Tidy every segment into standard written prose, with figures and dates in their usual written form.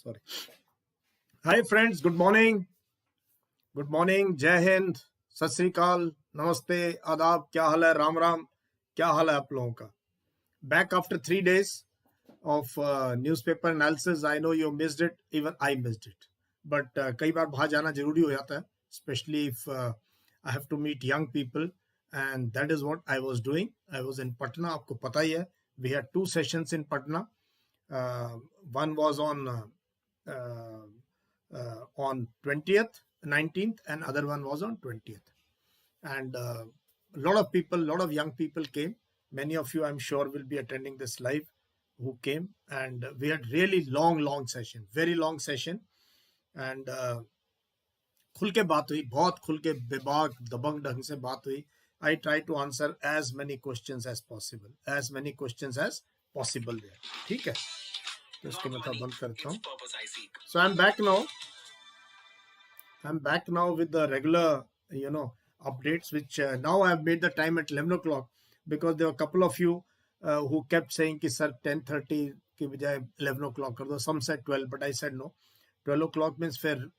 Sorry. Hi friends, good morning. Good morning. Jai Hind, Sat Sri Akal, Namaste, Adab, क्या हाल है, राम राम, क्या हाल है आप लोगों का? Back after 3 days of newspaper analysis. I know you missed it, even I missed it. But कई बार बाहर जाना जरूरी हो जाता है, especially if I have to meet young people, and that is what I was doing. I was in Patna. आपको पता ही है, we had 2 sessions in Patna. One was on 20th, 19th, and other one was on 20th. And a lot of people, lot of young people came. Many of you, I'm sure, will be attending this live who came. And we had really long session, very long session. And खुल के बात हुई, बहुत खुल के बेबाक दबंग ढंग से बात हुई. I try to answer as many questions as possible there. ठीक है, तो इसको मैं थोड़ा बंद करता हूँ. So I'm back now with the regular, updates, which now I've made the time at 11 o'clock because there were a couple of you who kept saying कि sir 10:30 की बजाय 11 o'clock कर दो. Some said 12, but I said no. 12 o'clock means फिर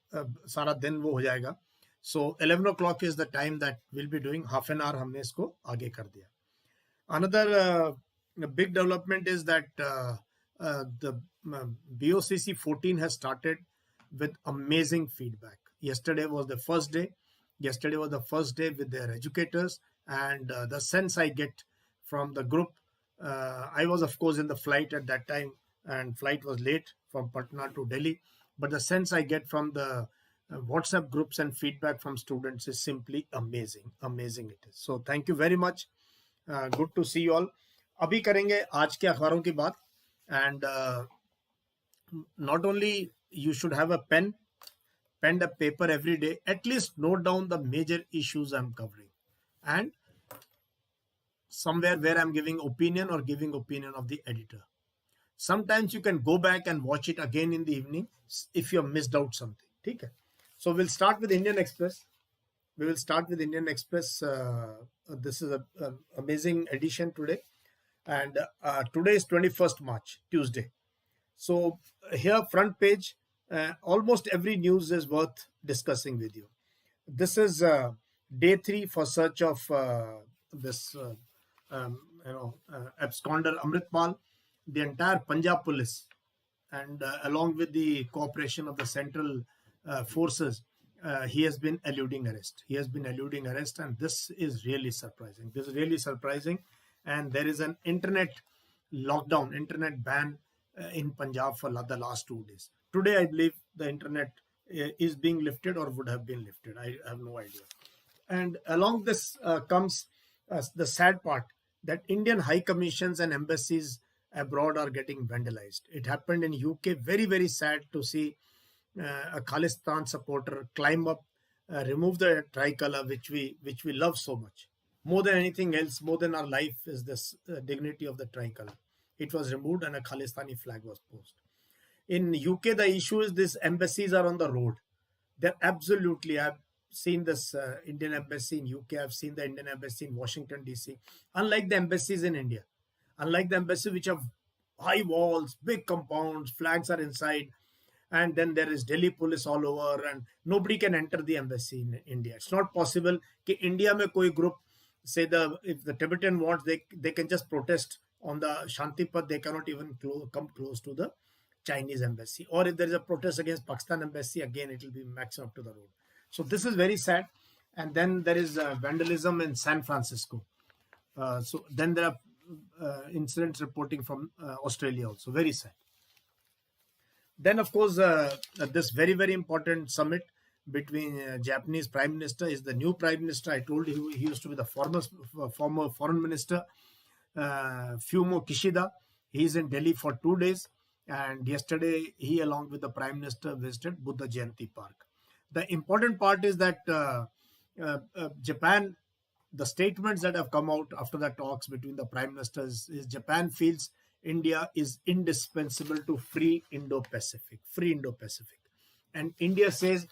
सारा दिन वो हो जाएगा. So 11 o'clock is the time that we'll be doing. Half an hour हमने इसको आगे कर दिया. Another big development is that the BOCC 14 has started with amazing feedback. Yesterday was the first day with their educators, and the sense I get from the group, I was of course in the flight at that time, and flight was late from Patna to Delhi, but the sense I get from the WhatsApp groups and feedback from students is simply amazing it is. So thank you very much. Good to see you all. अभी करेंगे आज के अखबारों की बात, and not only you should have a pen and paper every day, at least note down the major issues I'm covering, and somewhere where I'm giving opinion or giving opinion of the editor. Sometimes you can go back and watch it again in the evening if you have missed out something. Okay? So we'll start with Indian Express. This is an amazing edition today, and today is 21st March, Tuesday. So here, front page, almost every news is worth discussing with you. This is day 3 for search of this absconder Amritpal. The entire Punjab police, and along with the cooperation of the central forces, he has been eluding arrest. And this is really surprising. And there is an internet lockdown, internet ban in Punjab for the last 2 days. Today, I believe the internet is being lifted or would have been lifted. I have no idea. And along this comes the sad part that Indian high commissions and embassies abroad are getting vandalized. It happened in UK. Very, very sad to see a Khalistan supporter climb up, remove the tricolor, which we love so much. More than anything else, more than our life, is this dignity of the tricolor. It was removed and a Khalistani flag was posted. In UK, the issue is these embassies are on the road. They're absolutely, I've seen this Indian embassy in UK, I've seen the Indian embassy in Washington, DC. Unlike the embassies in India, which have high walls, big compounds, flags are inside, and then there is Delhi police all over, and nobody can enter the embassy in India. It's not possible that India mein koi group, say if the Tibetan wants, they can just protest on the Shanti Path. They cannot even come close to the Chinese embassy. Or if there is a protest against Pakistan embassy, again it will be maxed up to the road. So this is very sad. And then there is vandalism in San Francisco. So then there are incidents reporting from Australia also. Very sad. Then, of course, this very, very important summit between Japanese Prime Minister is the new Prime Minister. I told you he used to be the former Foreign Minister, Fumio Kishida. He is in Delhi for 2 days. And yesterday, he, along with the Prime Minister, visited Buddha Jayanti Park. The important part is that Japan, the statements that have come out after the talks between the Prime Ministers, is Japan feels India is indispensable to free Indo-Pacific. And India says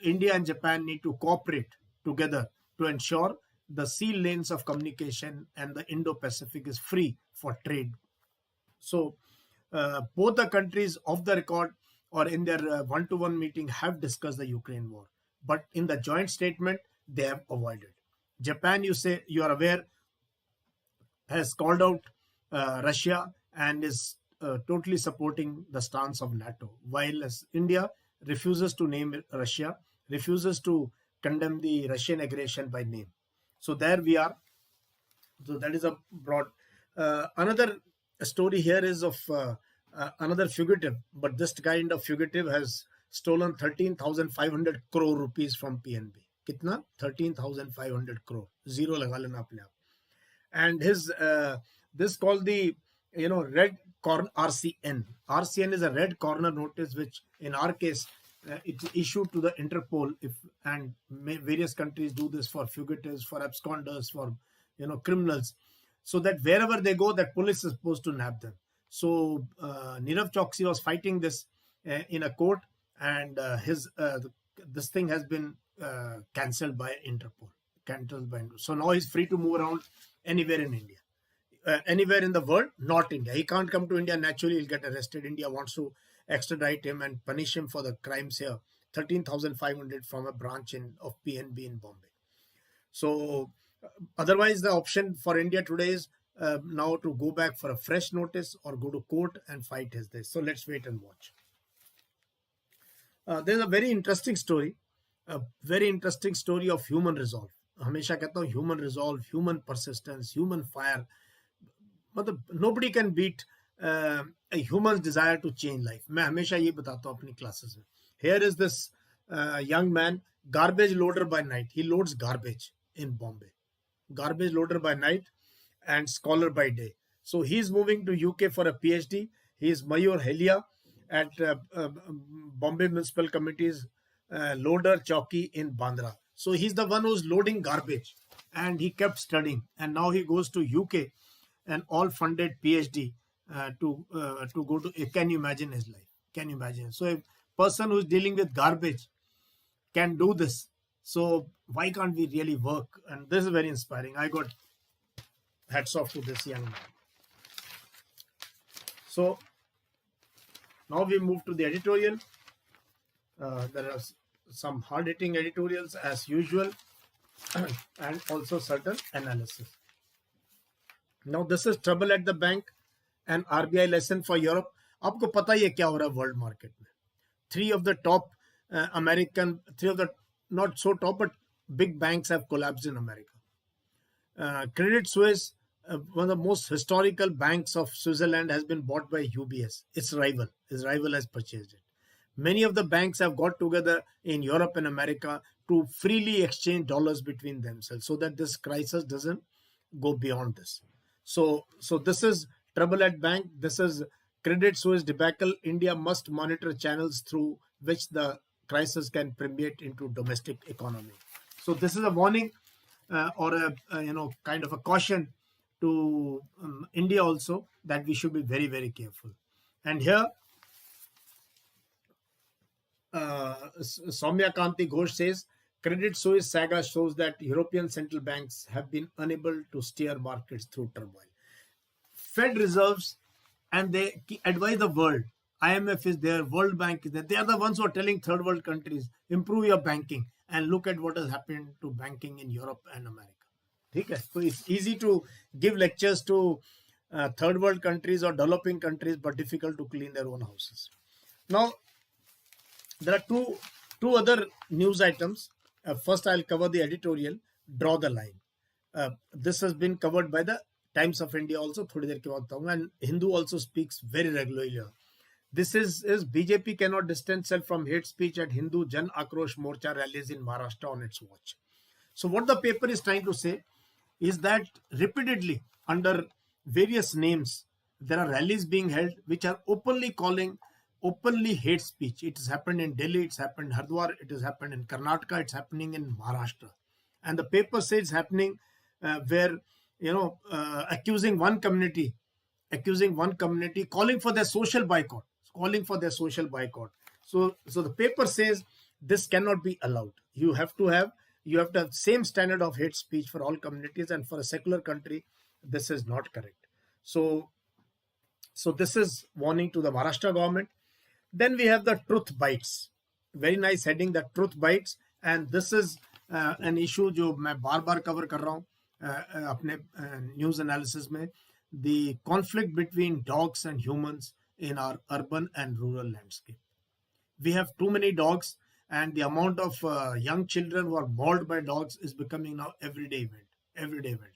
India and Japan need to cooperate together to ensure the sea lanes of communication and the Indo-Pacific is free for trade. So both the countries off the record or in their one-to-one meeting have discussed the Ukraine war. But in the joint statement, they have avoided. Japan, you are aware, has called out Russia and is totally supporting the stance of NATO, while as India refuses to name Russia, refuses to condemn the Russian aggression by name. So there we are. So that is a broad. Another story here is of another fugitive, but this kind of fugitive has stolen 13,500 crore rupees from PNB. Kitna? 13,500 crore. Zero laga lena apne aap. And his this called the red corner RCN. RCN is a red corner notice, which in our case it's issued to the Interpol. And various countries do this for fugitives, for absconders, for criminals, so that wherever they go, that police is supposed to nab them. So Nirav Choksi was fighting this in a court, and this thing has been cancelled by Interpol. So now he's free to move around anywhere in India, anywhere in the world, not India. He can't come to India. Naturally, he'll get arrested. India wants to extradite him and punish him for the crimes here. 13,500 from a branch of PNB in Bombay. So otherwise, the option for India today is now to go back for a fresh notice or go to court and fight his this. So let's wait and watch. There's a very interesting story of human resolve. हमेशा कहता हूँ human resolve, human persistence, human fire. मतलब nobody can beat a human's desire to change life. मैं हमेशा ये बताता हूँ अपनी classes में. Here is this young man, garbage loader by night. He loads garbage in Bombay. Garbage loader by night and scholar by day. So he's moving to UK for a PhD. He is Mayur Helia at Bombay Municipal Committee's loader chowki in Bandra. So he's the one who's loading garbage, and he kept studying, and now he goes to UK, an all-funded PhD to go to. Can you imagine his life? Can you imagine? So a person who's dealing with garbage can do this. So why can't we really work? And this is very inspiring. I got hats off to this young man. So now we move to the editorial. There are some hard-hitting editorials as usual, and also certain analysis. Now this is trouble at the bank, an RBI lesson for Europe. आपको पता ही है क्या हो रहा है world market में. Three of the not so top, but big banks have collapsed in America. Credit Suisse, one of the most historical banks of Switzerland, has been bought by UBS. Its rival. His rival has purchased it. Many of the banks have got together in Europe and America to freely exchange dollars between themselves so that this crisis doesn't go beyond this. So this is trouble at bank. This is Credit Suisse debacle. India must monitor channels through which the crisis can permeate into domestic economy. So this is a warning or a kind of a caution to India also, that we should be very, very careful. And here Soumya Kanti Ghosh says, Credit Suisse saga shows that European central banks have been unable to steer markets through turmoil. Fed reserves, and they advise the world. IMF is there, World Bank is there. They are the ones who are telling third world countries, improve your banking, and look at what has happened to banking in Europe and America. Okay? So it's easy to give lectures to third world countries or developing countries, but difficult to clean their own houses. Now, there are two other news items. First, I'll cover the editorial, Draw the Line. This has been covered by the Times of India also, थोड़ी देर के बाद बताऊंगा, and Hindu also speaks very regularly. This is BJP cannot distance itself from hate speech at Hindu Jan Akrosh Morcha rallies in Maharashtra on its watch. So what the paper is trying to say is that repeatedly under various names, there are rallies being held which are openly hate speech. It has happened in Delhi, it's happened in Hardwar, it has happened in Karnataka, it's happening in Maharashtra. And the paper says it's happening where, accusing one community, calling for their social boycott. So the paper says this cannot be allowed. You have to have same standard of hate speech for all communities, and for a secular country, this is not correct. So this is warning to the Maharashtra government. Then we have the truth bites. Very nice heading, the truth bites. And this is an issue जो मैं बार बार cover कर रहा हूँ अपने news analysis में. The conflict between dogs and humans in our urban and rural landscape. We have too many dogs, and the amount of young children who are mauled by dogs is becoming now everyday event.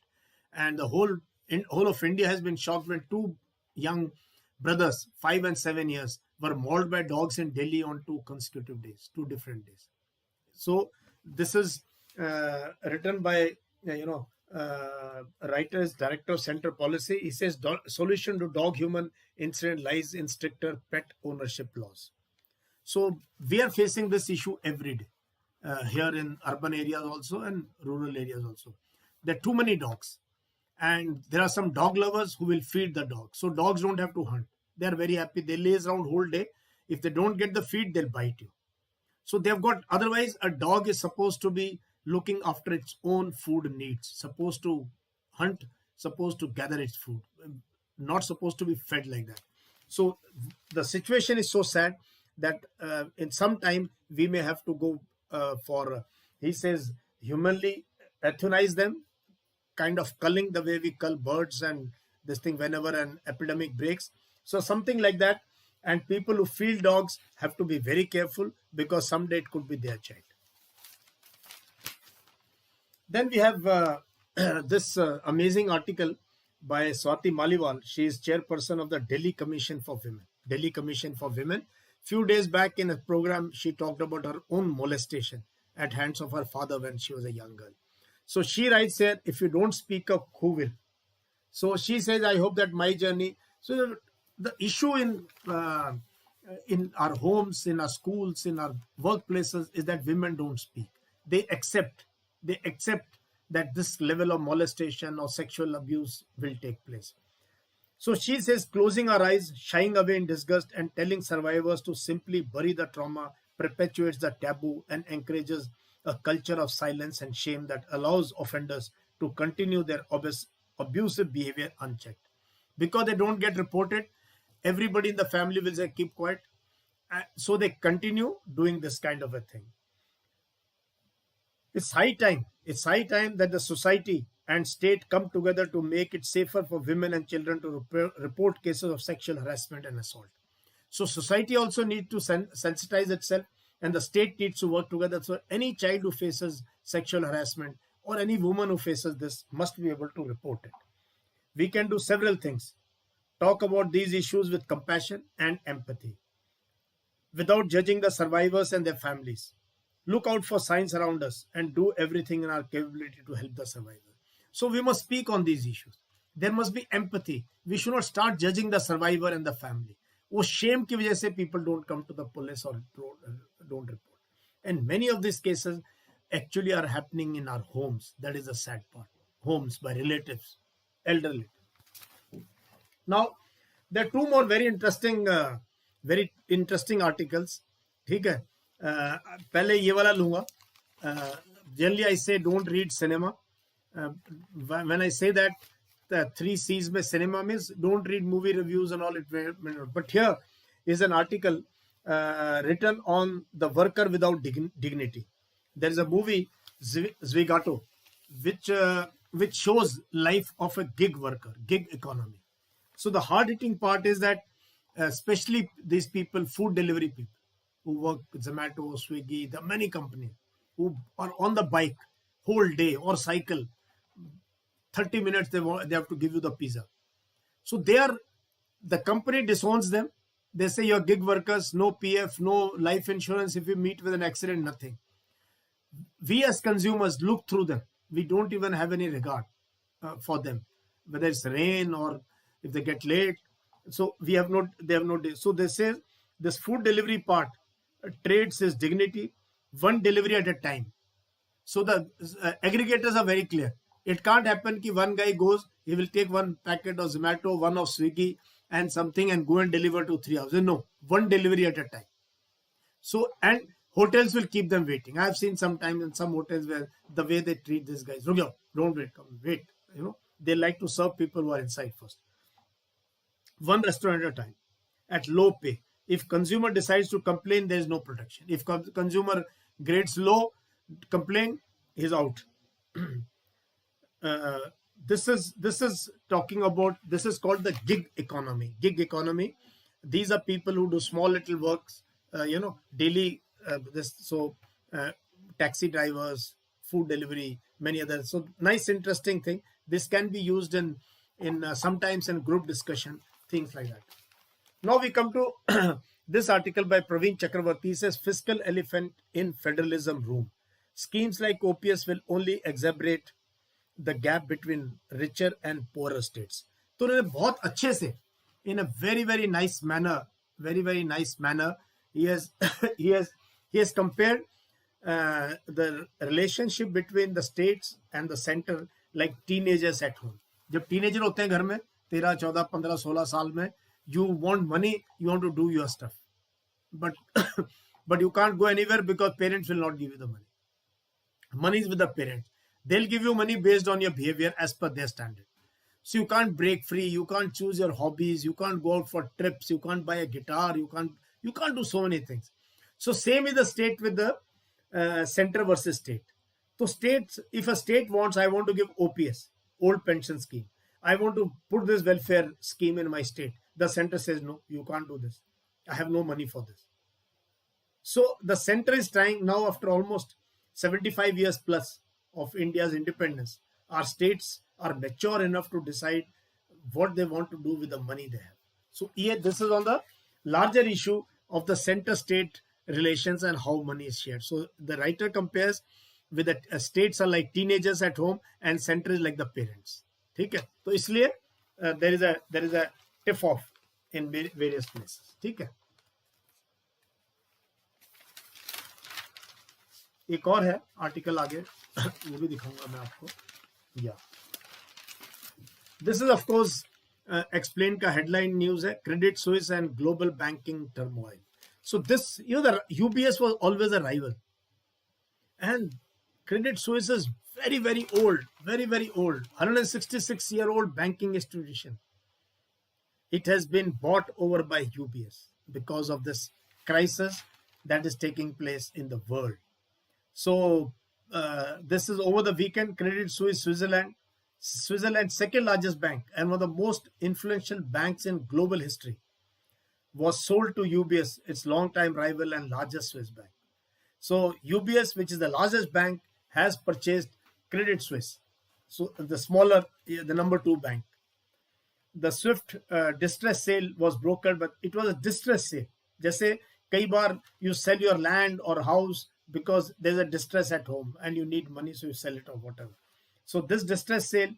And the whole of India has been shocked when two young brothers, 5 and 7 years, were mauled by dogs in Delhi on 2 consecutive days, 2 different days. So this is written by writer's director of center policy. He says solution to dog-human incident lies in stricter pet ownership laws. So we are facing this issue every day here in urban areas also and rural areas also. There are too many dogs, and there are some dog lovers who will feed the dog. So dogs don't have to hunt. They are very happy. They laze around whole day. If they don't get the feed, they'll bite you. So they've got, otherwise a dog is supposed to be looking after its own food needs, supposed to hunt, supposed to gather its food, not supposed to be fed like that. So the situation is so sad that in some time we may have to go for, he says, humanly euthanize them, kind of culling the way we cull birds and this thing whenever an epidemic breaks. So something like that. And people who feed dogs have to be very careful, because someday it could be their child. Then we have this amazing article by Swati Maliwal. She is chairperson of the Delhi Commission for Women. Delhi Commission for Women. Few days back in a program, she talked about her own molestation at hands of her father when she was a young girl. So she writes here, if you don't speak up, who will? So she says, I hope that my journey. So the issue in our homes, in our schools, in our workplaces is that women don't speak. They accept that this level of molestation or sexual abuse will take place. So she says, closing our eyes, shying away in disgust, and telling survivors to simply bury the trauma perpetuates the taboo and encourages a culture of silence and shame that allows offenders to continue their abusive behavior unchecked. Because they don't get reported, everybody in the family will say, keep quiet. So they continue doing this kind of a thing. It's high time that the society and state come together to make it safer for women and children to report cases of sexual harassment and assault. So society also needs to sensitize itself, and the state needs to work together. So any child who faces sexual harassment or any woman who faces this must be able to report it. We can do several things. Talk about these issues with compassion and empathy, without judging the survivors and their families. Look out for signs around us and do everything in our capability to help the survivor. So we must speak on these issues. There must be empathy. We should not start judging the survivor and the family. वो shame की वजह से people don't come to the police or don't report. And many of these cases actually are happening in our homes. That is the sad part. Homes by relatives, elderly. Now, there are two more very interesting articles. ठीक है, पहले ये वाला लूंगा. Generally, I say don't read cinema. When I say that, the 3 C's में cinema means don't read movie reviews and all it. But here is an article written on the worker without dignity. There is a movie, Zwigato, which shows life of a gig worker, gig economy. So the hard-hitting part is that especially these people, food delivery people, who work Zomato, Swiggy, the many companies who are on the bike whole day or cycle, 30 minutes they have to give you the pizza. So the company disowns them. They say you're gig workers, no PF, no life insurance. If you meet with an accident, nothing. We as consumers look through them. We don't even have any regard for them, whether it's rain or if they get late. So they have no. So they say this food delivery part trades his dignity, one delivery at a time. So the aggregators are very clear. It can't happen that one guy goes, he will take one packet of Zomato, one of Swiggy and something and go and deliver to 3 hours. No, one delivery at a time. So, and hotels will keep them waiting. I have seen sometimes in some hotels where the way they treat these guys, don't wait, come wait. They like to serve people who are inside first. One restaurant at a time, at low pay. If consumer decides to complain, there is no protection. If consumer grades low, complain, he's out. uh, this is talking about, this is called the gig economy. Gig economy, these are people who do small little works, daily, uh, taxi drivers, food delivery, many others. So nice, interesting thing. This can be used in sometimes in group discussion, things like that. Now we come to this article by Praveen Chakravarti. He says, fiscal elephant in federalism room. Schemes like OPS will only exacerbate the gap between richer and poorer states. तो उन्होंने बहुत अच्छे से, in a very very nice manner, he has he has compared the relationship between the states and the center like teenagers at home. जब teenager होते हैं घर में 13, 14, 15, 16 साल में, you want money, you want to do your stuff, but but you can't go anywhere because parents will not give you the money. Money is with the parents. They'll give you money based on your behavior as per their standard. So you can't break free, you can't choose your hobbies, you can't go out for trips, you can't buy a guitar, you can't do so many things. So same is the state with the center versus state. So states, if a state wants, I want to give OPS, old pension scheme, I want to put this welfare scheme in my state, the center says no, you can't do this, I have no money for this. So the center is trying now, after almost 75 years plus of India's independence, our states are mature enough to decide what they want to do with the money they have. So here, this is on the larger issue of the center-state relations and how money is shared. So the writer compares with the states are like teenagers at home and center is like the parents. ठीक है? तो इसलिए there is a tip off in various places. ठीक है? एक और है article आगे, वो भी दिखाऊंगा मैं आपको. या this is of course explain का हेडलाइन न्यूज है, Credit Suisse and global banking turmoil. So this, the UBS was always a rival, and Credit Suisse is very very old, 166-year-old banking institution. It has been bought over by UBS because of this crisis that is taking place in the world. So this is over the weekend. Credit Suisse, Switzerland's second largest bank and one of the most influential banks in global history, was sold to UBS, its longtime rival and largest Swiss bank. So UBS, which is the largest bank, has purchased Credit Suisse, so the smaller, the number 2 bank. The swift distress sale was brokered, but it was a distress sale. जैसे कई बार you sell your land or house because there's a distress at home and you need money, so you sell it or whatever. So this distress sale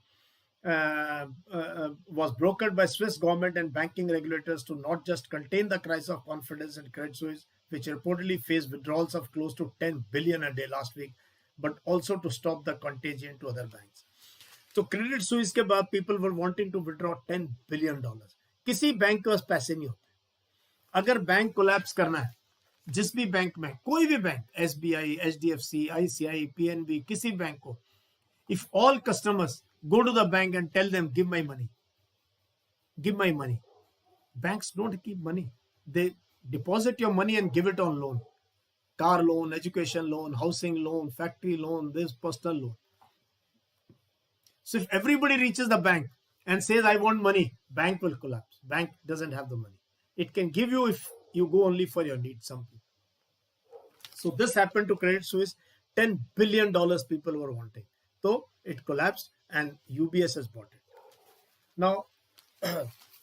was brokered by Swiss government and banking regulators to not just contain the crisis of confidence in Credit Suisse, which reportedly faced withdrawals of close to 10 billion a day last week, but also to stop the contagion to other banks. So Credit Suisse के बाद people were wanting to withdraw $10 billion. किसी bank के पास पैसे नहीं होते. अगर bank collapse करना है, जिस भी बैंक में, कोई भी bank, SBI, HDFC, ICI, PNB, किसी बैंक को, if all customers go to the bank and tell them, give my money, banks don't keep money. They deposit your money and give it on loan. Car loan, education loan, housing loan, factory loan, this personal loan. So if everybody reaches the bank and says, I want money, bank will collapse. Bank doesn't have the money. It can give you if you go only for your needs, something. So this happened to Credit Suisse. $10 billion people were wanting. So it collapsed and UBS has bought it. Now,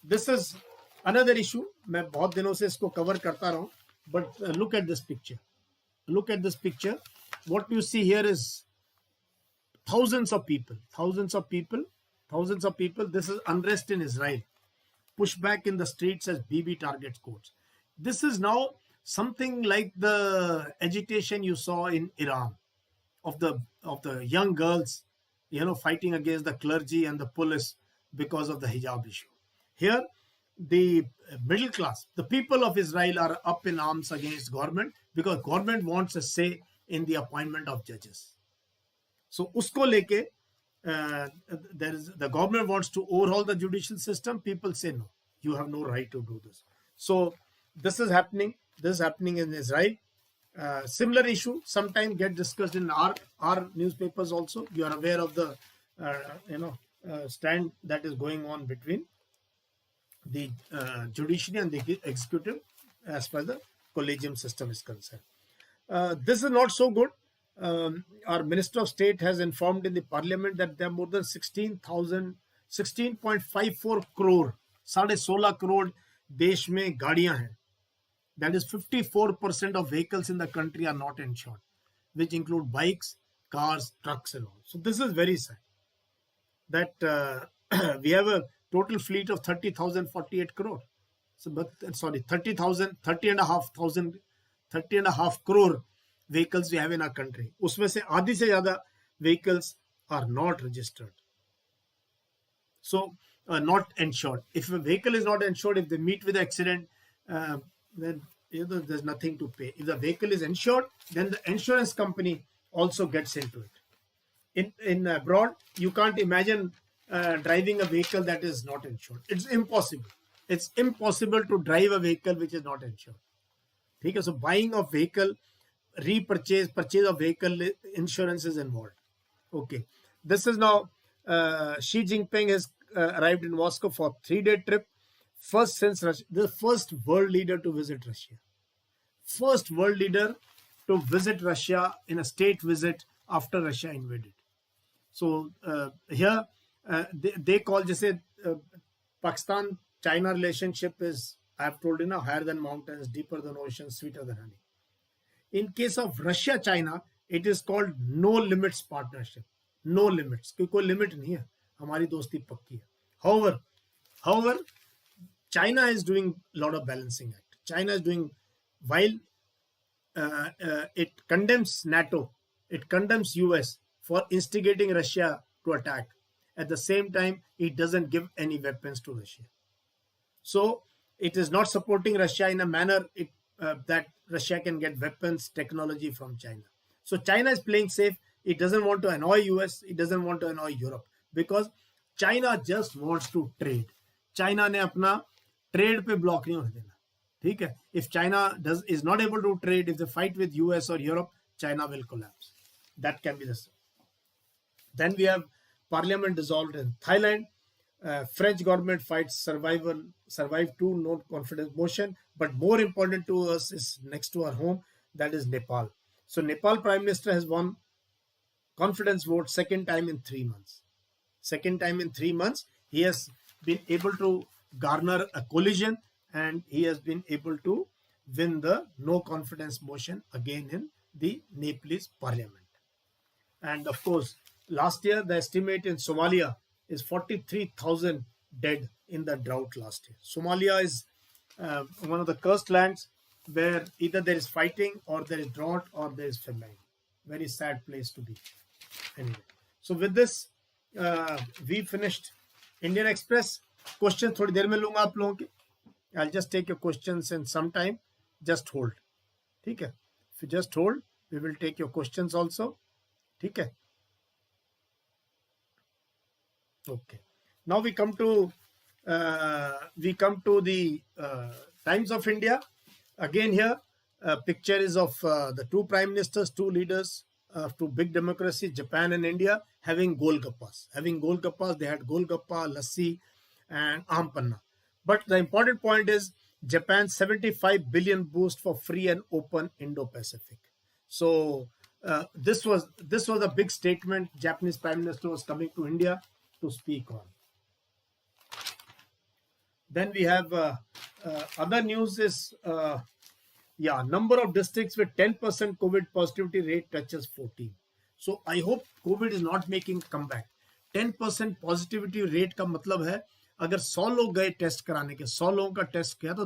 this is another issue. मैं बहुत दिनों से इसको cover करता रहा हूँ. But look at this picture. Look at this picture. What you see here is thousands of people. This is unrest in Israel. Pushback in the streets as BB targets courts. This is now something like the agitation you saw in Iran of the young girls, fighting against the clergy and the police because of the hijab issue. Here, the middle class, the people of Israel are up in arms against government because government wants a say in the appointment of judges. So usko leke, the government wants to overhaul the judicial system. People say no, you have no right to do this. So this is happening. This is happening in Israel. Similar issue sometimes get discussed in our newspapers also. You are aware of the stand that is going on between the judiciary and the executive as far as the collegium system is concerned. This is not so good. Our Minister of State has informed in the parliament that there are more than 16.54 crore, 16.5 crore देश में गाड़ियां हैं. That is 54% of vehicles in the country are not insured, which include bikes, cars, trucks and all. So this is very sad that we have a total fleet of 30,048 crore. So, sorry, 30.5 crore vehicles we have in our country. उसमें से आधी से ज़्यादा vehicles are not registered. So, not insured. If a vehicle is not insured, if they meet with an accident, then there's nothing to pay. If the vehicle is insured, then the insurance company also gets into it. In abroad, you can't imagine driving a vehicle that is not insured. It's impossible. It's impossible to drive a vehicle which is not insured. Okay, so buying of vehicle, purchase of vehicle, insurance is involved. Okay, this is now Xi Jinping has arrived in Moscow for a 3-day trip. First since Russia, the first world leader to visit Russia. First world leader to visit Russia in a state visit after Russia invaded. So here they call जैसे Pakistan-China relationship is, I have told you now, higher than mountains, deeper than oceans, sweeter than honey. In case of Russia-China, it is called no limits partnership. No limits. कोई limit नहीं है. हमारी दोस्ती पक्की है. However, China is doing a lot of balancing act. China is doing, while it condemns NATO, it condemns US for instigating Russia to attack. At the same time, it doesn't give any weapons to Russia. So it is not supporting Russia in a manner that Russia can get weapons, technology from China. So China is playing safe. It doesn't want to annoy US. It doesn't want to annoy Europe because China just wants to trade. China ने अपना trade पे block नहीं होने देना. ठीक है? If China is not able to trade, if they fight with US or Europe, China will collapse. That can be the same. Then we have parliament dissolved in Thailand. French government fights survive to no confidence motion. But more important to us is next to our home, that is Nepal. So Nepal Prime Minister has won confidence vote second time in 3 months. Second time in 3 months, he has been able to garner a coalition and he has been able to win the no confidence motion again in the Nepalese parliament. And of course, last year, the estimate in Somalia is 43,000 dead in the drought last year. Somalia is one of the cursed lands where either there is fighting or there is drought or there is famine. Very sad place to be. Anyway, so with this, we finished Indian Express. Questions थोड़ी देर में लूँगा आप लोगों के. I'll just take your questions in some time. Just hold. ठीक है? If you just hold, we will take your questions also. ठीक है? Okay. Now we come to the Times of India. Again here, picture is of the two prime ministers, two leaders of two big democracies, Japan and India, having golgappas. They had golgappa, lassi, and ampanna. But the important point is Japan's 75 billion boost for free and open Indo-Pacific. So this was a big statement Japanese Prime Minister was coming to India to speak on. Then we have other news is number of districts with 10% COVID positivity rate touches 14. So I hope COVID is not making comeback. 10% positivity rate का मतलब है अगर 100 लोग गए test कराने के, 100 लोगों का टेस्ट किया तो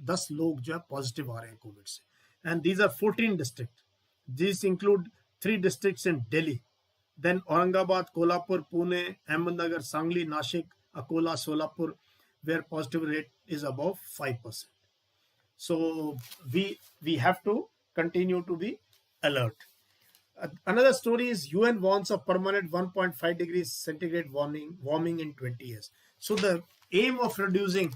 10 लोग जो है पॉजिटिव आ रहे हैं कोविड से. And these are 14 districts. These include 3 districts in Delhi. Then Aurangabad, Kolhapur, Pune, Ahmednagar, Sangli, Nashik, Akola, Solapur, where positive rate is above 5%. So we have to continue to be alert. Another story is UN warns of permanent 1.5 degrees centigrade warming in 20 years. So the aim of reducing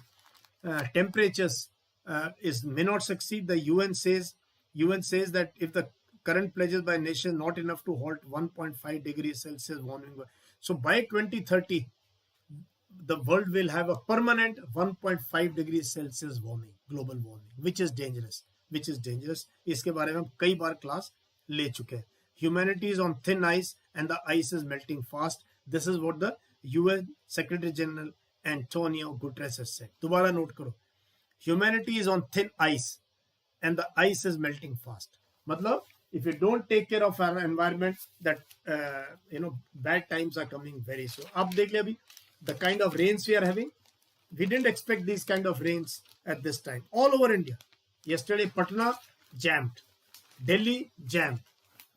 temperatures may not succeed. The UN says that if the current pledges by nations not enough to halt 1.5 degrees Celsius warming. So by 2030, the world will have a permanent 1.5 degrees Celsius warming, global warming, which is dangerous. इसके बारे में हम कई बार class ले चुके हैं. Humanity is on thin ice and the ice is melting fast. This is what the UN Secretary General Antonio Guterres has said. दोबारा note करो. Humanity is on thin ice and the ice is melting fast. मतलब if you don't take care of our environment, that bad times are coming very soon. आप देख ले अभी the kind of rains we are having. We didn't expect these kind of rains at this time all over India. Yesterday Patna jammed, Delhi jammed.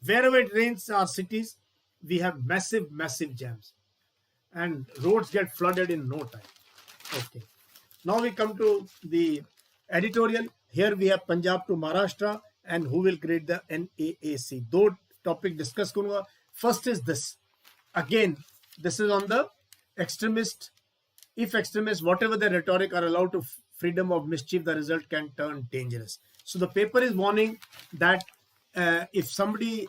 Wherever it rains our cities, we have massive jams and roads get flooded in no time. Okay, now we come to the editorial. Here we have Punjab to Maharashtra and who will create the NAAC. दो topic discuss करूंगा. First is this. Again, this is on the extremist. If extremists, whatever their rhetoric, are allowed to freedom of mischief, the result can turn dangerous. So the paper is warning that if somebody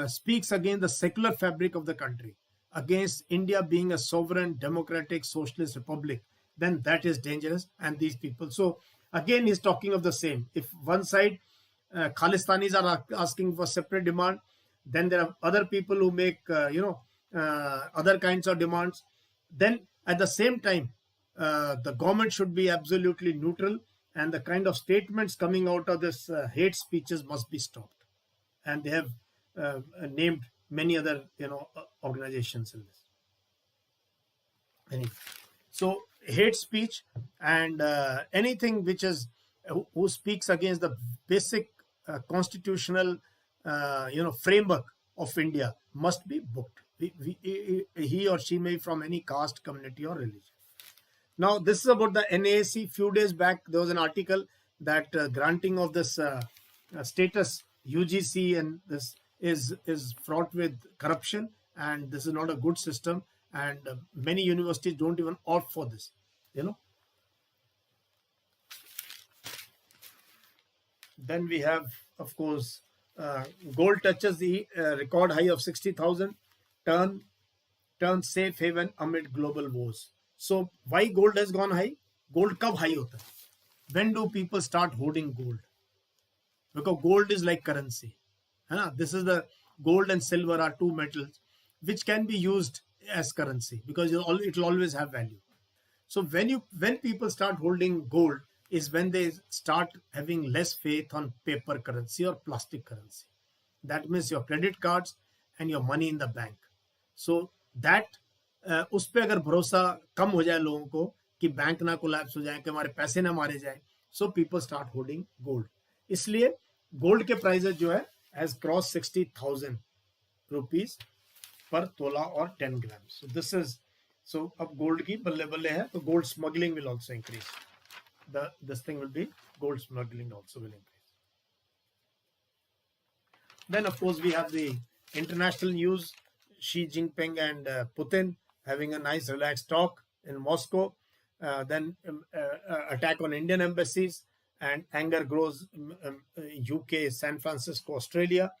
speaks against the secular fabric of the country, against India being a sovereign, democratic, socialist republic, then that is dangerous. And these people, so again he's talking of the same. If one side Khalistanis are asking for separate demand, then there are other people who make other kinds of demands. Then at the same time the government should be absolutely neutral, and the kind of statements coming out of this hate speeches must be stopped. And they have named many other organizations in this. Anyway, so hate speech and anything which is who speaks against the basic constitutional framework of India must be booked. He or she may be from any caste, community or religion. Now this is about the NAAC. Few days back there was an article that granting of this status UGC and this is fraught with corruption, and this is not a good system, and many universities don't even opt for this. Then we have, of course, gold touches the record high of 60,000, turn safe haven amid global woes. So why gold has gone high? Gold कब high होता है? When do people start hoarding gold? Because gold is like currency. This is the gold and silver are two metals which can be used as currency because it will always have value. So when people start holding gold is when they start having less faith on paper currency or plastic currency. That means your credit cards and your money in the bank. So that उस पे अगर भरोसा कम हो जाए लोगों को कि bank ना कोलैप्स हो जाए, कि हमारे पैसे ना मारे जाए, so people start holding gold. इसलिए गोल्ड के प्राइसेस जो है has crossed 60,000 rupees per tola or 10 grams. So this is, so अब गोल्ड की बल्ले बल्ले है, तो gold smuggling will also increase. This thing will be, gold smuggling also will increase. Then of course we have the international news. Xi Jinping and Putin having a nice relaxed talk in Moscow. Then attack on Indian embassies, and anger grows UK, San Francisco, Australia,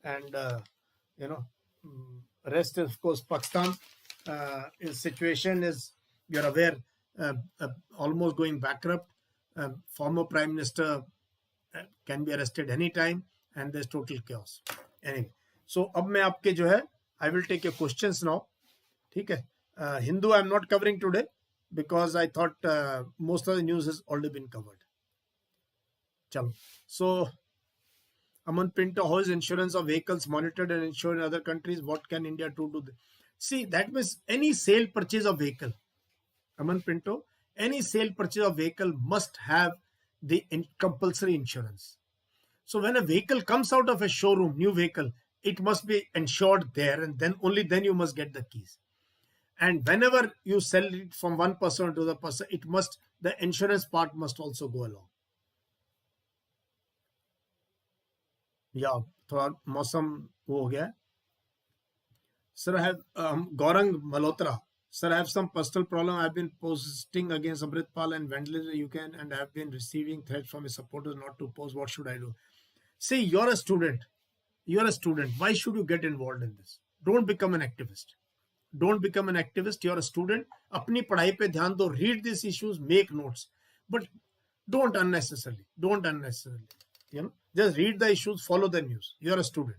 and rest is of course Pakistan. His situation is, you're aware, almost going bankrupt. Former Prime Minister can be arrested anytime, and there's total chaos. Anyway, so अब मैं आपके जो है, I will take your questions now. ठीक है? Hindu I'm not covering today because I thought most of the news has already been covered. Chalo. So Aman Pinto, how is insurance of vehicles monitored and insured in other countries? What can India do? See, that means any sale purchase of vehicle, Aman Pinto, any sale purchase of vehicle must have the compulsory insurance. So when a vehicle comes out of a showroom, new vehicle, it must be insured there, and then only then you must get the keys. And whenever you sell it from one person to the person, it must, the insurance part must also go along. Yeah, थोड़ा मौसम वो हो गया. Sir, I have Gaurang Malhotra Sir, I have some personal problem. I've been posting against Amritpal and vandalism you can, and I've been receiving threats from his supporters not to post. What should I do? See, you're a student. You're a student. Why should you get involved in this? Don't become an activist. Don't become an activist. You're a student. अपनी पढ़ाई पे ध्यान दो. Read these issues. Make notes. But don't unnecessarily. Don't unnecessarily. You know, just read the issues. Follow the news. You're a student.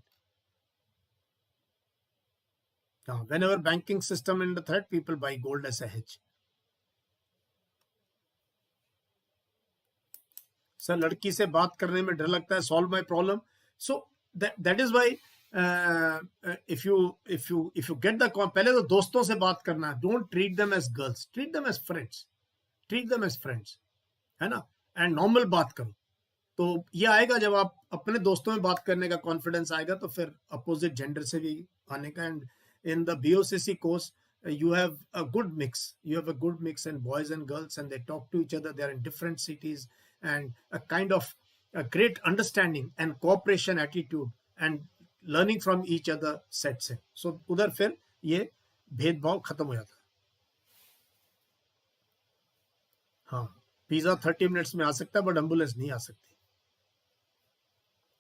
Now, whenever banking system in the threat, people buy gold as a hedge. Sir, लड़की से बात करने में डर लगता है. Solve my problem. So that is why if you get the पहले तो दोस्तों से बात करना. Don't treat them as girls. Treat them as friends. Treat them as friends. है ना? And normal बात करो. तो ये आएगा जब आप अपने दोस्तों में बात करने का कॉन्फिडेंस आएगा तो फिर अपोजिट जेंडर से भी आने का. And in the BOCC course, you have a good mix. You have a good mix in boys and girls, and they talk to each other. They are in different cities, and a kind of a great understanding and cooperation attitude and learning from each other sets in. So उधर फिर ये भेदभाव खत्म हो जाता है. हाँ, pizza 30 minutes में आ सकता है, but एम्बुलेंस नहीं आ सकती.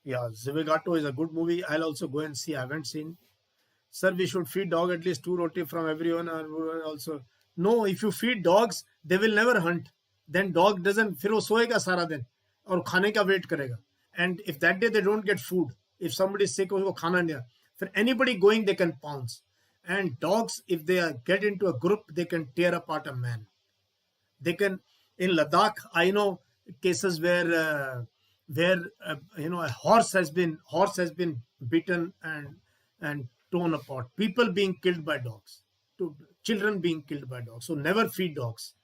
Yeah, Zivigato is a good movie. I'll also go and see. I haven't seen. Sir, we should feed dog at least 2 roti from everyone. Or also, no. If you feed dogs, they will never hunt. Then dog doesn't. फिर वो सोएगा सारा दिन और खाने का wait करेगा. And if that day they don't get food, if somebody is sick, उसको खाना नहीं. For anybody going, they can pounce. And dogs, if they get into a group, they can tear apart a man. They can. In Ladakh, I know cases where a horse has been beaten and torn apart. People being killed by dogs. Children being killed by dogs. So never feed dogs.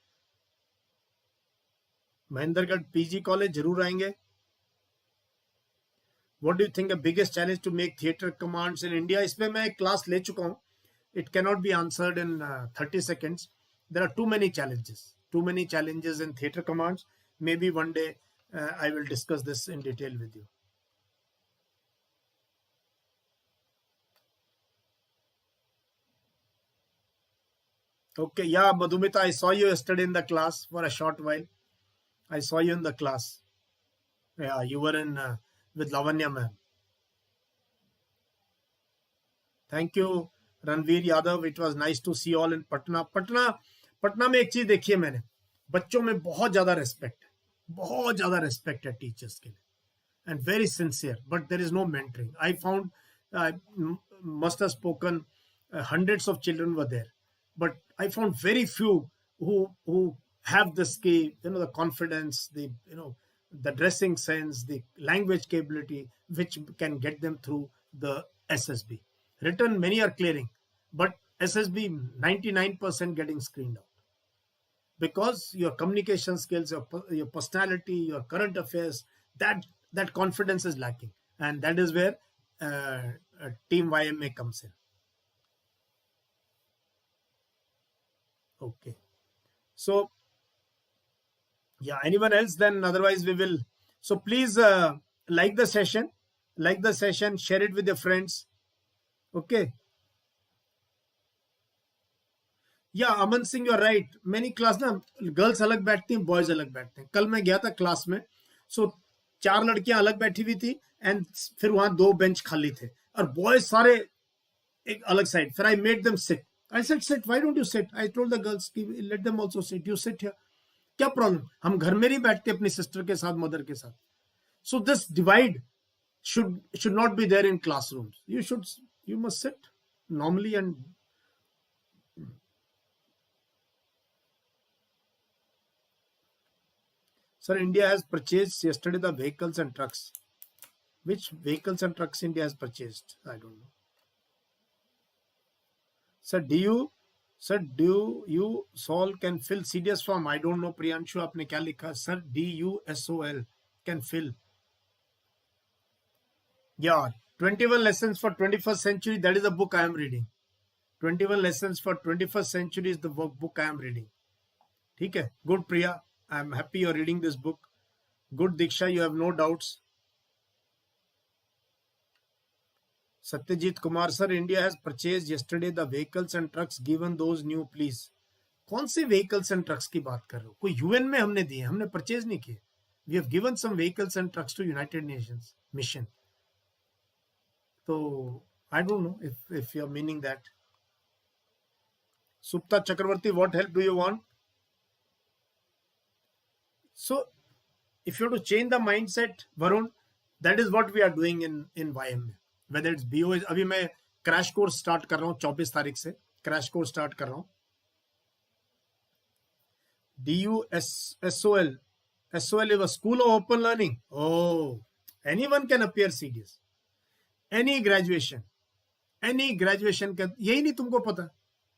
Mahendragarh PG College जरूर आएंगे. What do you think the biggest challenge to make theatre commands in India? इसमें मैं एक class ले चुका हूँ. It cannot be answered in 30 seconds. There are too many challenges. Too many challenges in theatre commands. Maybe one day I will discuss this in detail with you. Okay, yeah, Madhumita, I saw you yesterday in the class for a short while. I saw you in the class. Yeah, you were in with Lavanya ma'am. Thank you, Ranveer Yadav. It was nice to see you all in Patna. Patna में एक चीज देखी है मैंने. बच्चों में बहुत ज्यादा रेस्पेक्ट है टीचर्स के लिए. And very sincere, but there is no mentoring. I found must have spoken hundreds of children were there, but I found very few who have the skill, the confidence, the dressing sense, the language capability, which can get them through the SSB. Written, many are clearing, but SSB 99% getting screened out because your communication skills, your personality, your current affairs, that confidence is lacking, and that is where Team YMA comes in. Okay, so yeah, anyone else? Then otherwise we will. So please like the session, share it with your friends. Okay. Yeah, Aman Singh, you are right. Many class ना girls अलग बैठती हैं, boys अलग बैठते हैं. कल मैं गया था क्लास में, so 4 लड़कियां अलग बैठी हुई थी, and फिर वहां 2 बेंच खाली थे, और boys सारे एक अलग साइड. फिर I made them sit. I said, sit. Why don't you sit? I told the girls, let them also sit. You sit here. क्या प्रॉब्लम? हम घर में नहीं बैठते अपनी सिस्टर के साथ, मदर के साथ. So this divide should not be there in classrooms. You must sit normally. And sir, India has purchased yesterday the vehicles and trucks. Which vehicles and trucks India has purchased? I don't know. Sir, do you Sol can fill CDS form? I don't know. Priyanshu, आपने क्या लिखा? Sir, DUSOL can fill. Yeah, 21 lessons for 21st century. That is the book I am reading. 21 lessons for 21st century is the book I am reading. ठीक है? Good, Priya. I am happy you are reading this book. Good, Diksha. You have no doubts. Satyajit Kumar sir, India has purchase yesterday the vehicles and trucks given those new please. कौन से vehicles and trucks की बात कर रहे हो? कोई UN में हमने दिए, हमने परचेज नहीं किए. We have given some vehicles and trucks to United Nations mission. So I don't know if you're meaning that. Supta Chakravarti, what help do you want? So if you have to change the mindset, Varun, that is what we are doing in YM. Whether it's BOAC, अभी मैं crash course start कर रहा हूँ 24 तारीख से crash course start कर रहा हूँ. DUSOL SOL is a school of open learning. Oh, anyone can appear CDS. Any graduation का यही नहीं तुमको पता.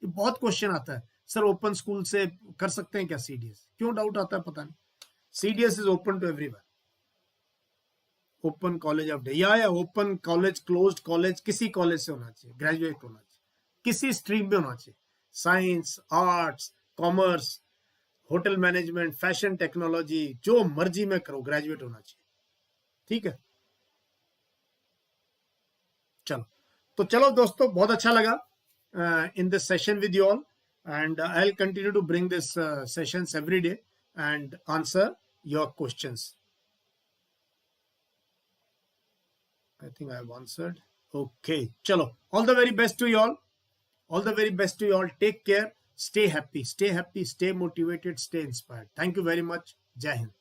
ये बहुत क्वेश्चन आता है, सर ओपन स्कूल से कर सकते हैं क्या CDS? क्यों डाउट आता है पता नहीं. CDS is open to everyone. Open college of day या ओपन कॉलेज, क्लोज्ड कॉलेज, किसी कॉलेज से होना चाहिए, ग्रेजुएट होना चाहिए, किसी स्ट्रीम में होना चाहिए. Science, arts, commerce, hotel management, fashion technology, जो मर्जी में करो, ग्रेजुएट होना चाहिए. ठीक है, चलो दोस्तों, बहुत अच्छा लगा in this session with you all, and I will continue to bring this sessions every day and answer your questions. I think I have answered. Okay, chalo. All the very best to you all. All the very best to you all. Take care. Stay happy. Stay motivated. Stay inspired. Thank you very much. Jai Hind.